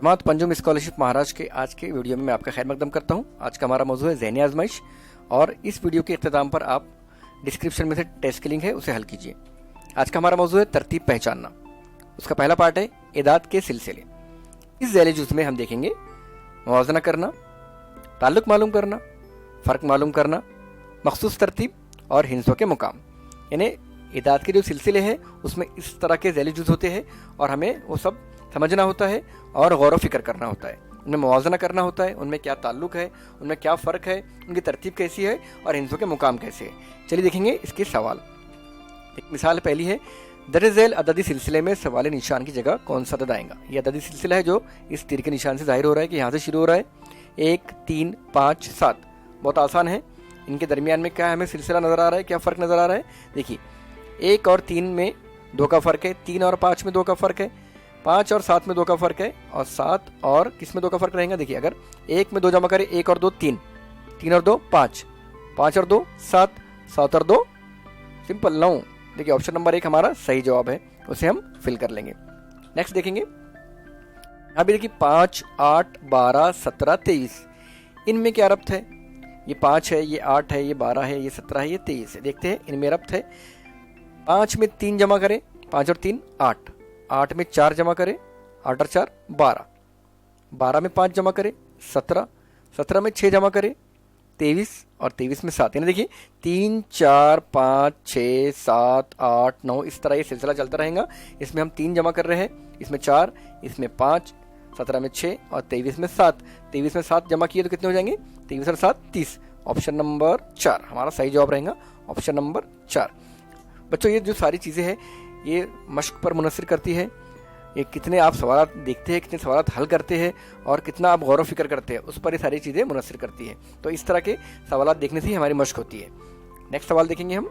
जमात पंजुम scholarship Maharashtra के आज के वीडियो में मैं आपका खैर मकदम करता हूं। आज का हमारा मौजू है ज़हनी आजमाइश और इस वीडियो के इख्तिताम पर आप डिस्क्रिप्शन में से टेस्ट की लिंक है उसे हल कीजिए। आज का हमारा मौजू है तरतीब पहचानना। उसका पहला पार्ट है इदाद के सिलसिले। इस ज़ैली जुज़ में हम देखेंगे मुवाज़ना करना, ताल्लुक़ मालूम करना, फ़र्क मालूम करना, मखसूस तरतीब और हिंसों के मुकाम। यानी इदाद के जो सिलसिले हैं उसमें इस तरह के ज़ैली जुज़ होते हैं और हमें वो सब समझना होता है और गौर व फिक्र करना होता है। उनमें मुवाज़ना करना होता है, उनमें क्या ताल्लुक़ है, उनमें क्या फ़र्क है, उनकी तरतीब कैसी है और हिंसों के मुकाम कैसे है। चलिए देखेंगे इसके सवाल। एक मिसाल पहली है, दर्ज झैल अददी सिलसिले में सवाल निशान की जगह कौन सा अदद आएगा। ये अददी सिलसिला है जो इस तीर के निशान से जाहिर हो रहा है कि यहाँ से शुरू हो रहा है। 1, 3, 5, 7 बहुत आसान है। इनके दरमियान में क्या हमें सिलसिला नज़र आ रहा है, क्या फ़र्क नज़र आ रहा है। देखिए 1 और 3 में 2 का फ़र्क है, 3 और 5 में 2 का फ़र्क है, 5 और 7 में 2 का फ़र्क है और 7 और किस में 2 का फ़र्क रहेगा। देखिए अगर 1 में 2 जमा करें, 1 और 2 3, 3 और 2 5, 5 और 2 7, 7 और 2 सिंपल 9। देखिए ऑप्शन नंबर 1 हमारा सही जवाब है, उसे हम फिल कर लेंगे। नेक्स्ट देखेंगे, यहाँ भी देखिए 5, 8, 12, 17, 23 इनमें क्या रब्त है। ये 5 है, ये 8 है, ये 12 है, ये 17 है, ये 23 है। देखते हैं इनमें रब्त है। 5 में 3 जमा करें, 5 और 3 8, 8 में 4 जमा करें, 8 और 4 12, 12 में 5 जमा करें 17, 17 में 6 जमा करें 23 और 23 में 7। यानी देखिए 3, 4, 5, 6, 7, 8, 9 इस तरह ये सिलसिला चलता रहेगा। इसमें हम 3 जमा कर रहे हैं, इसमें 4, इसमें 5, 17 में 6 और 23 में 7। 23 में 7 जमा किए तो कितने हो जाएंगे, 23 और 7 30। ऑप्शन नंबर 4 हमारा सही जवाब रहेगा, ऑप्शन नंबर 4। बच्चों ये जो सारी चीज़ें हैं ये मश्क पर मुनसर करती है। ये कितने आप सवाल देखते हैं, कितने सवाल हल करते हैं और कितना आप गौर व फिक्र करते हैं, उस पर ये सारी चीज़ें मुनसर करती है। तो इस तरह के सवाल देखने से ही हमारी मश्क होती है। नेक्स्ट सवाल देखेंगे हम।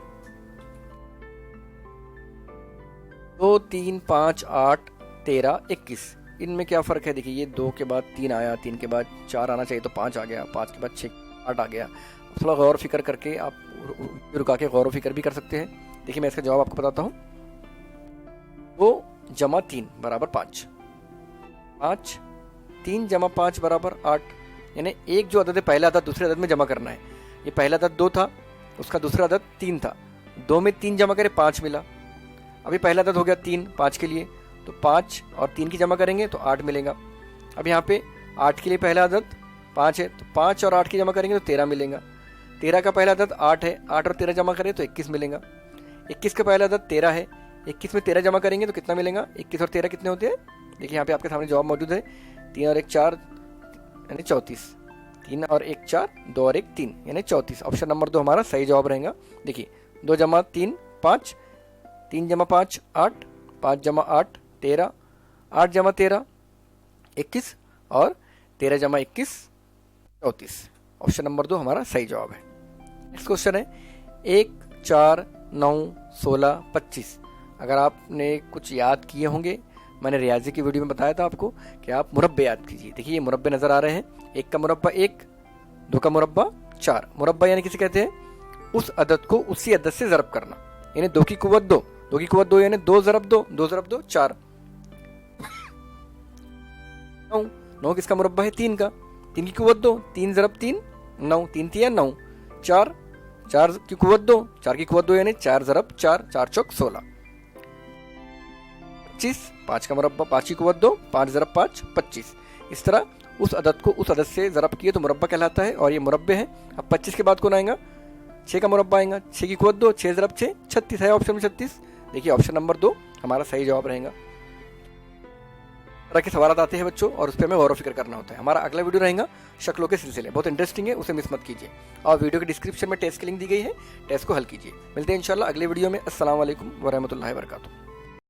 2, 3, 5, 8, 13, 21 इनमें क्या फ़र्क है। देखिए ये 2 के बाद 3 आया, 3 के बाद 4 आना चाहिए तो 5 आ गया, 5 के बाद 6 8 आ गया। थोड़ा गौर फिक्र करके आप रुका के गौर फिक्र भी कर सकते हैं। देखिए मैं इसका जवाब आपको बताता हूँ। 2 जमा 3 बराबर 5, 5 3 जमा 5 बराबर 8। यानी एक जो अदद है पहला अदद दूसरे अदद में जमा करना है। ये पहला अदद 2 था, उसका दूसरा अदद 3 था। 2 में 3 जमा करें 5 मिला। अभी पहला अदद हो गया 3 5 के लिए, तो 5 और 3 की जमा करेंगे तो 8 मिलेगा। अब यहाँ पे 8 के लिए पहला अदद 5 है, तो 5 और 8 की जमा करेंगे तो 13 मिलेगा। 13 का पहला अदद 8 है, 8 और 13 जमा करें तो 21 मिलेगा। 21 का पहला अदद 13 है, 21 में 13 जमा करेंगे तो कितना मिलेगा। 21 और 13 कितने होते हैं। देखिए यहाँ पे आपके सामने जवाब मौजूद है। 3 और 1 4 यानी 34, 3 और 1 4, 2 और 1 3 यानी 34। ऑप्शन नंबर 2 हमारा सही जवाब रहेगा। देखिए 2 जमा 3 5, 3 जमा 5 8, 5 जमा 8 13, 8 जमा 13 21 और 13 जमा 21 34। ऑप्शन नंबर 2 हमारा सही जवाब है। नेक्स्ट क्वेश्चन है 1, 4, 9, 16, 25। अगर आपने कुछ याद किए होंगे, मैंने रियाजी की वीडियो में बताया था आपको कि आप मुरब्बे याद कीजिए। देखिए ये मुरब्बे नज़र आ रहे हैं। 1 का मुरब्बा 1, 2 का मुरब्बा 4। मुरब्बा यानी किसे कहते हैं, उस अदद को उसी अदद से ज़रब करना। यानी 2 की कुव्वत 2, 2 की कुव्वत 2 यानी 2 ज़रब 2, 2 ज़रब 2 4। 9, 9 किसका मुरब्बा है 3 का, 3 की कुव्वत 2, 3 ज़रब 3 9, 3 3 9। 4, 4 की कुव्वत 2, 4 की कुव्वत 2 यानी 4 ज़रब 4, 4 चौक 16। 25, 5 का मुरब्बा 5 की कुव्वत 2, 5 ज़रब 5 25। इस तरह उस अदद को उस अदद से ज़रब किए तो मुरब्बा कहलाता है और ये मुरब्बे हैं। अब 25 के बाद कौन आएगा, 6 का मुरब्बा आएगा। 6 की कुव्वत 2, 6 ज़रब 6 36 है ऑप्शन में 36। देखिए ऑप्शन नंबर 2 हमारा सही जवाब रहेगा। तरह के सवाल आते हैं बच्चों और उस पर हमें गौर व फिक्र करना होता है। हमारा अगला वीडियो रहेगा शक्लों के सिलसिले, बहुत इंटरेस्टिंग है, उसे मिस मत कीजिए। और वीडियो के डिस्क्रिप्शन में टेस्ट की लिंक दी गई है, टेस्ट को हल कीजिए। मिलते हैं इंशाल्लाह अगले वीडियो में। अस्सलाम वालेकुम व रहमतुल्लाहि व बरकातुहू।